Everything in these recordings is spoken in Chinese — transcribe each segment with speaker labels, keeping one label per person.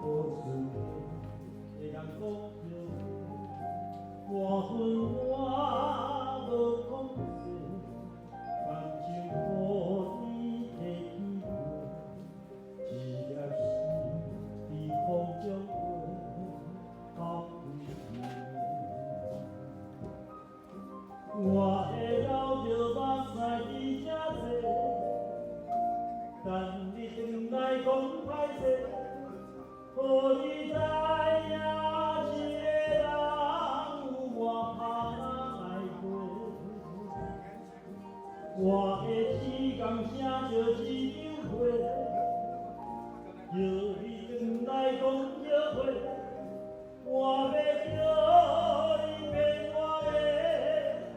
Speaker 1: 无顺的人讲着我恨我无讲实，感情予你提起过，一粒心在风中飞，后归去。我会流着目屎比这多，但你转来讲歹势，予你知影一个人有偌歹爱过。我的时间写着一张花，叫你转来讲约会，我要叫你变我的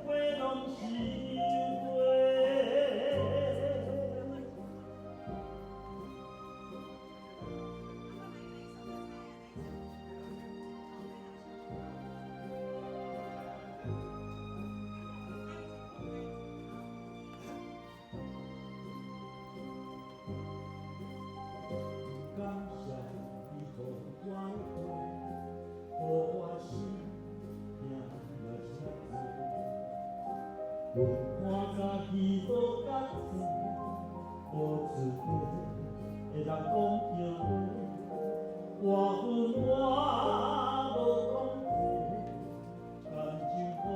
Speaker 1: 花拢是花。感谢你予我花，予我心行了这多。阮看早起无觉醒，无厝底的人讲着话，我恨我无讲实，感情予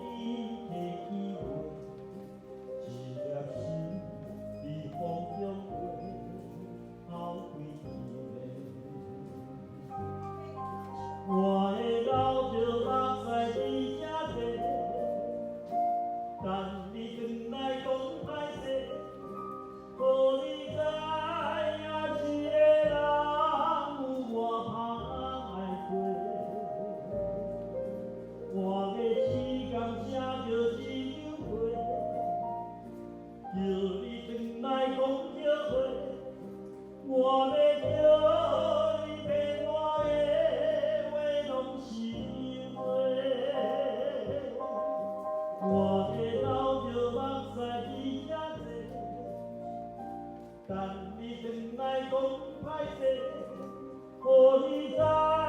Speaker 1: 你提起过，一粒心在风中飞，后归去的。我会流着目屎比这多，但你转来讲歹势，予你知影一个人有偌歹爱过。我的时间写着一张花，叫你转来讲约会，我要叫你变我的花拢是花。我会流着目屎比这多，但你转来讲歹势，予你知。